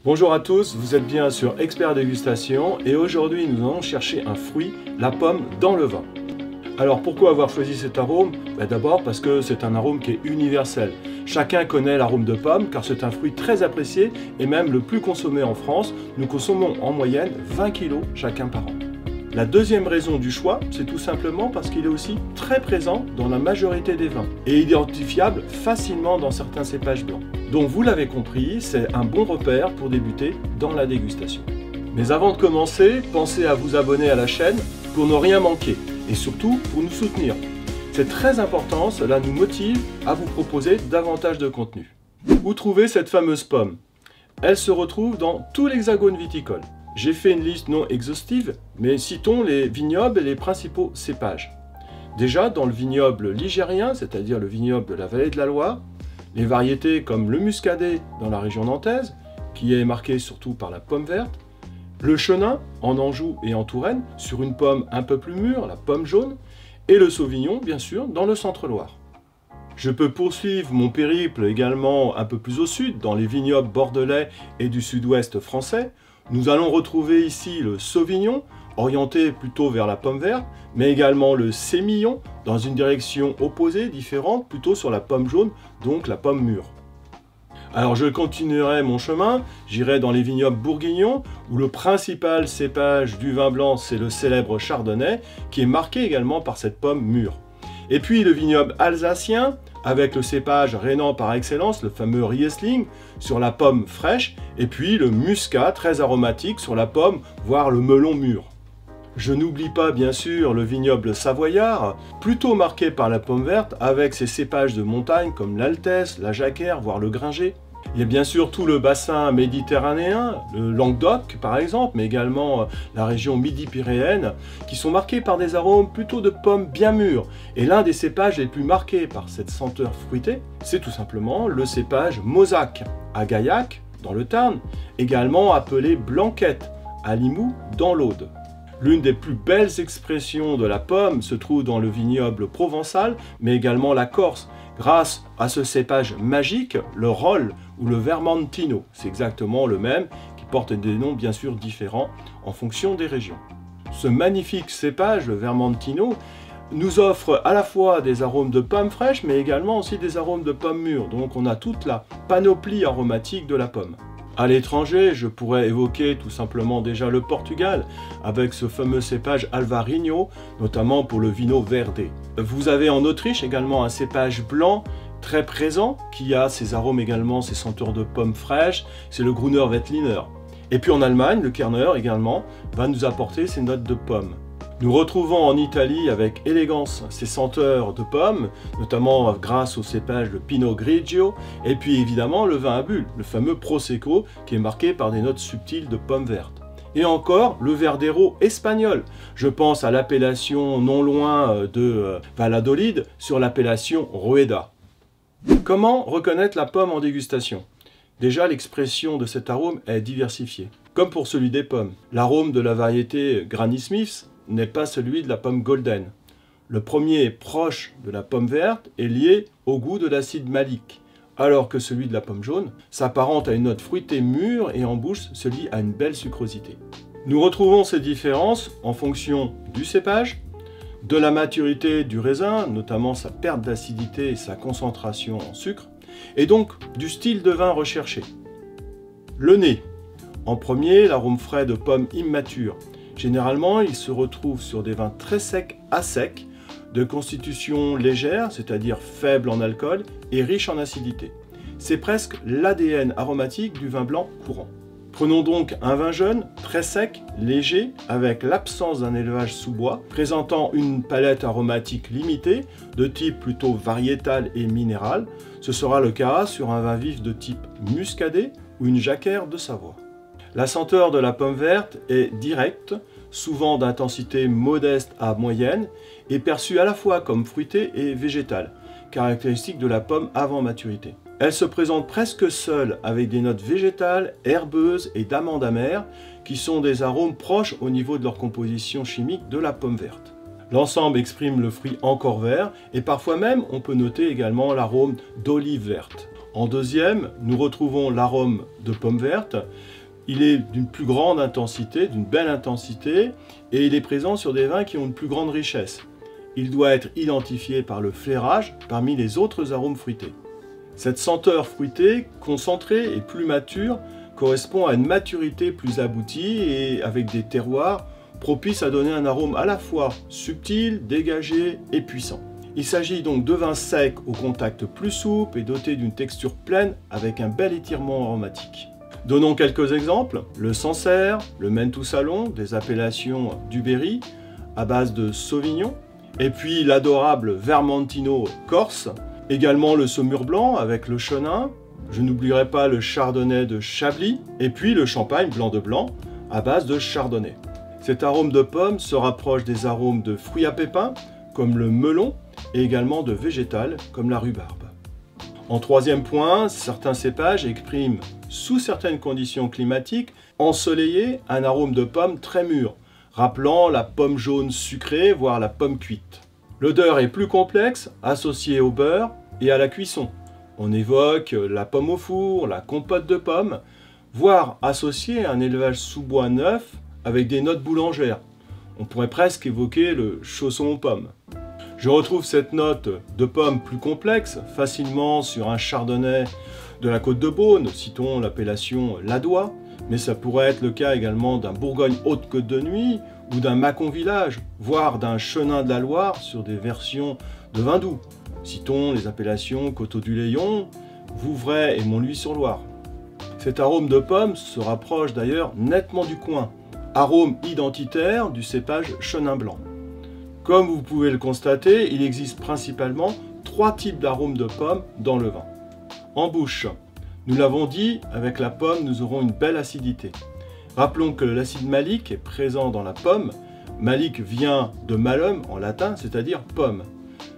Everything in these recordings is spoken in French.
Bonjour à tous, vous êtes bien sur Expert Dégustation et aujourd'hui nous allons chercher un fruit, la pomme, dans le vin. Alors pourquoi avoir choisi cet arôme? D'abord parce que c'est un arôme qui est universel. Chacun connaît l'arôme de pomme car c'est un fruit très apprécié et même le plus consommé en France. Nous consommons en moyenne 20 kg chacun par an. La deuxième raison du choix, c'est tout simplement parce qu'il est aussi très présent dans la majorité des vins et identifiable facilement dans certains cépages blancs. Donc vous l'avez compris, c'est un bon repère pour débuter dans la dégustation. Mais avant de commencer, pensez à vous abonner à la chaîne pour ne rien manquer et surtout pour nous soutenir. C'est très important, cela nous motive à vous proposer davantage de contenu. Où trouver cette fameuse pomme? Elle se retrouve dans tout l'hexagone viticole. J'ai fait une liste non exhaustive, mais citons les vignobles et les principaux cépages. Déjà, dans le vignoble ligérien, c'est-à-dire le vignoble de la vallée de la Loire, les variétés comme le muscadet dans la région nantaise, qui est marqué surtout par la pomme verte, le chenin en Anjou et en Touraine, sur une pomme un peu plus mûre, la pomme jaune, et le sauvignon, bien sûr, dans le centre-Loire. Je peux poursuivre mon périple également un peu plus au sud, dans les vignobles bordelais et du sud-ouest français. Nous allons retrouver ici le sauvignon, orienté plutôt vers la pomme verte, mais également le sémillon, dans une direction opposée, différente, plutôt sur la pomme jaune, donc la pomme mûre. Alors je continuerai mon chemin, j'irai dans les vignobles bourguignons, où le principal cépage du vin blanc, c'est le célèbre chardonnay, qui est marqué également par cette pomme mûre. Et puis le vignoble alsacien, avec le cépage rhénan par excellence, le fameux Riesling, sur la pomme fraîche, et puis le muscat, très aromatique, sur la pomme, voire le melon mûr. Je n'oublie pas bien sûr le vignoble savoyard, plutôt marqué par la pomme verte, avec ses cépages de montagne comme l'Altesse, la Jacquère, voire le Gringer. Il y a bien sûr tout le bassin méditerranéen, le Languedoc par exemple, mais également la région midi-pyréenne, qui sont marqués par des arômes plutôt de pommes bien mûres. Et l'un des cépages les plus marqués par cette senteur fruitée, c'est tout simplement le cépage Mauzac, à Gaillac, dans le Tarn, également appelé Blanquette, à Limoux, dans l'Aude. L'une des plus belles expressions de la pomme se trouve dans le vignoble provençal, mais également la Corse, grâce à ce cépage magique, le Rolle ou le Vermentino. C'est exactement le même, qui porte des noms bien sûr différents en fonction des régions. Ce magnifique cépage, le Vermentino, nous offre à la fois des arômes de pommes fraîches, mais également aussi des arômes de pommes mûres. Donc on a toute la panoplie aromatique de la pomme. À l'étranger, je pourrais évoquer tout simplement déjà le Portugal, avec ce fameux cépage Alvarinho, notamment pour le Vinho Verde. Vous avez en Autriche également un cépage blanc très présent, qui a ses arômes également, ses senteurs de pommes fraîches, c'est le Gruner Veltliner. Et puis en Allemagne, le Kerner également va nous apporter ses notes de pommes. Nous retrouvons en Italie avec élégance ces senteurs de pommes, notamment grâce au cépage le Pinot Grigio, et puis évidemment le vin à bulles, le fameux Prosecco, qui est marqué par des notes subtiles de pommes vertes. Et encore le Verdero espagnol. Je pense à l'appellation non loin de Valladolid sur l'appellation Rueda. Comment reconnaître la pomme en dégustation? Déjà, l'expression de cet arôme est diversifiée. Comme pour celui des pommes, l'arôme de la variété Granny Smith n'est pas celui de la pomme golden. Le premier est proche de la pomme verte et lié au goût de l'acide malique, alors que celui de la pomme jaune s'apparente à une note fruitée mûre et en bouche se lie à une belle sucrosité. Nous retrouvons ces différences en fonction du cépage, de la maturité du raisin, notamment sa perte d'acidité et sa concentration en sucre, et donc du style de vin recherché. Le nez. En premier, l'arôme frais de pommes immatures. Généralement, il se retrouve sur des vins très secs à secs, de constitution légère, c'est-à-dire faible en alcool, et riche en acidité. C'est presque l'ADN aromatique du vin blanc courant. Prenons donc un vin jeune, très sec, léger, avec l'absence d'un élevage sous bois, présentant une palette aromatique limitée, de type plutôt variétal et minéral. Ce sera le cas sur un vin vif de type muscadet ou une jacquère de Savoie. La senteur de la pomme verte est directe, souvent d'intensité modeste à moyenne, et perçue à la fois comme fruitée et végétale, caractéristique de la pomme avant maturité. Elle se présente presque seule avec des notes végétales, herbeuses et d'amandes amères, qui sont des arômes proches au niveau de leur composition chimique de la pomme verte. L'ensemble exprime le fruit encore vert, et parfois même on peut noter également l'arôme d'olive verte. En deuxième, nous retrouvons l'arôme de pomme verte. Il est d'une plus grande intensité, d'une belle intensité, et il est présent sur des vins qui ont une plus grande richesse. Il doit être identifié par le flairage parmi les autres arômes fruités. Cette senteur fruitée, concentrée et plus mature, correspond à une maturité plus aboutie et avec des terroirs propices à donner un arôme à la fois subtil, dégagé et puissant. Il s'agit donc de vins secs au contact plus souple et dotés d'une texture pleine avec un bel étirement aromatique. Donnons quelques exemples. Le Sancerre, le Maine-tout-Salon, des appellations du Berry à base de Sauvignon, et puis l'adorable Vermentino corse, également le Saumur blanc avec le Chenin, je n'oublierai pas le Chardonnay de Chablis, et puis le Champagne blanc de blanc à base de Chardonnay. Cet arôme de pomme se rapproche des arômes de fruits à pépins comme le melon et également de végétal comme la rhubarbe. En troisième point, certains cépages expriment, sous certaines conditions climatiques, ensoleillées, un arôme de pomme très mûr, rappelant la pomme jaune sucrée, voire la pomme cuite. L'odeur est plus complexe, associée au beurre et à la cuisson. On évoque la pomme au four, la compote de pommes, voire associée à un élevage sous bois neuf avec des notes boulangères. On pourrait presque évoquer le chausson aux pommes. Je retrouve cette note de pomme plus complexe facilement sur un chardonnay de la Côte de Beaune, citons l'appellation Ladois, mais ça pourrait être le cas également d'un Bourgogne Haute-Côte de Nuit ou d'un Mâcon Village, voire d'un Chenin de la Loire sur des versions de vin doux. Citons les appellations Coteaux du Layon, Vouvray et Montluy-sur-Loire. Cet arôme de pomme se rapproche d'ailleurs nettement du coin, arôme identitaire du cépage Chenin blanc. Comme vous pouvez le constater, il existe principalement 3 types d'arômes de pomme dans le vin. En bouche, nous l'avons dit, avec la pomme, nous aurons une belle acidité. Rappelons que l'acide malique est présent dans la pomme. Malique vient de malum en latin, c'est-à-dire pomme.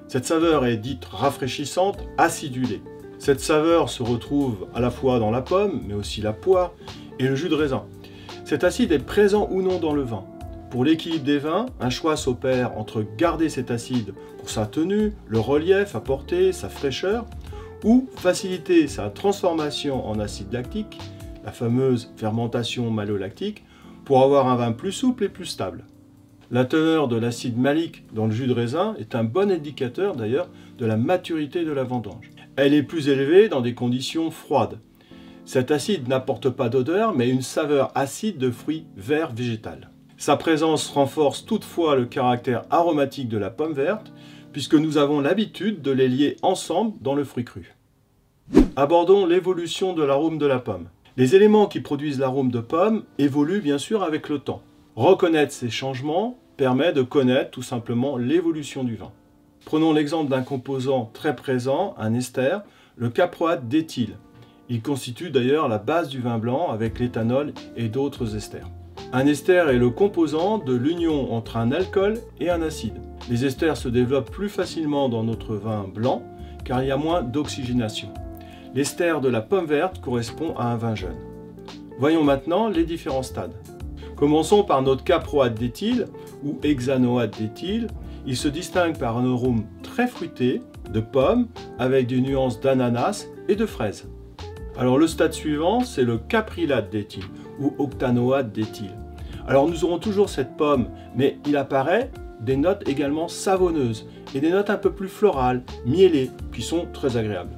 Cette saveur est dite rafraîchissante, acidulée. Cette saveur se retrouve à la fois dans la pomme, mais aussi la poire et le jus de raisin. Cet acide est présent ou non dans le vin. Pour l'équilibre des vins, un choix s'opère entre garder cet acide pour sa tenue, le relief apporté, sa fraîcheur, ou faciliter sa transformation en acide lactique, la fameuse fermentation malolactique, pour avoir un vin plus souple et plus stable. La teneur de l'acide malique dans le jus de raisin est un bon indicateur d'ailleurs de la maturité de la vendange. Elle est plus élevée dans des conditions froides. Cet acide n'apporte pas d'odeur mais une saveur acide de fruits verts végétales. Sa présence renforce toutefois le caractère aromatique de la pomme verte puisque nous avons l'habitude de les lier ensemble dans le fruit cru. Abordons l'évolution de l'arôme de la pomme. Les éléments qui produisent l'arôme de pomme évoluent bien sûr avec le temps. Reconnaître ces changements permet de connaître tout simplement l'évolution du vin. Prenons l'exemple d'un composant très présent, un ester, le caproate d'éthyle. Il constitue d'ailleurs la base du vin blanc avec l'éthanol et d'autres esters. Un ester est le composant de l'union entre un alcool et un acide. Les esters se développent plus facilement dans notre vin blanc car il y a moins d'oxygénation. L'ester de la pomme verte correspond à un vin jeune. Voyons maintenant les différents stades. Commençons par notre caproate d'éthyle ou hexanoate d'éthyle. Il se distingue par un arôme très fruité de pomme avec des nuances d'ananas et de fraises. Alors le stade suivant, c'est le caprylate d'éthyle ou octanoate d'éthyle. Alors nous aurons toujours cette pomme, mais il apparaît des notes également savonneuses et des notes un peu plus florales, miellées, qui sont très agréables.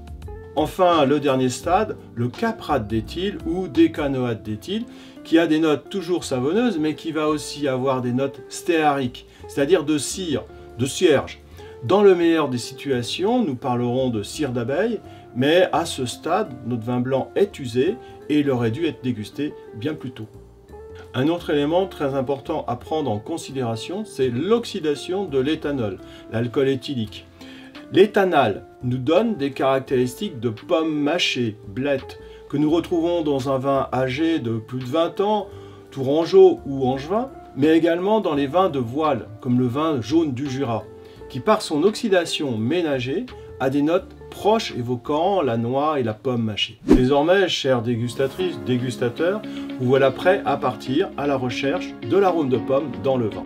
Enfin, le dernier stade, le caprate d'éthyle ou décanoate d'éthyle, qui a des notes toujours savonneuses, mais qui va aussi avoir des notes stéariques, c'est-à-dire de cire, de cierge. Dans le meilleur des situations, nous parlerons de cire d'abeille, mais à ce stade, notre vin blanc est usé et il aurait dû être dégusté bien plus tôt. Un autre élément très important à prendre en considération, c'est l'oxydation de l'éthanol, l'alcool éthylique. L'éthanal nous donne des caractéristiques de pomme mâchée, blette, que nous retrouvons dans un vin âgé de plus de 20 ans, tourangeau ou angevin, mais également dans les vins de voile, comme le vin jaune du Jura, qui par son oxydation ménagée a des notes proches évoquant la noix et la pomme mâchée. Désormais, chères dégustatrices, dégustateurs, vous voilà prêts à partir à la recherche de l'arôme de pomme dans le vin.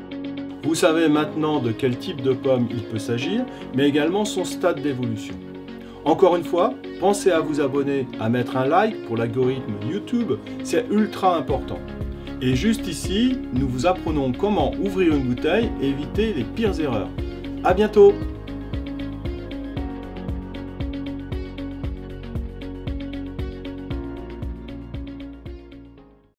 Vous savez maintenant de quel type de pomme il peut s'agir, mais également son stade d'évolution. Encore une fois, pensez à vous abonner, à mettre un like pour l'algorithme YouTube, c'est ultra important. Et juste ici, nous vous apprenons comment ouvrir une bouteille et éviter les pires erreurs. À bientôt!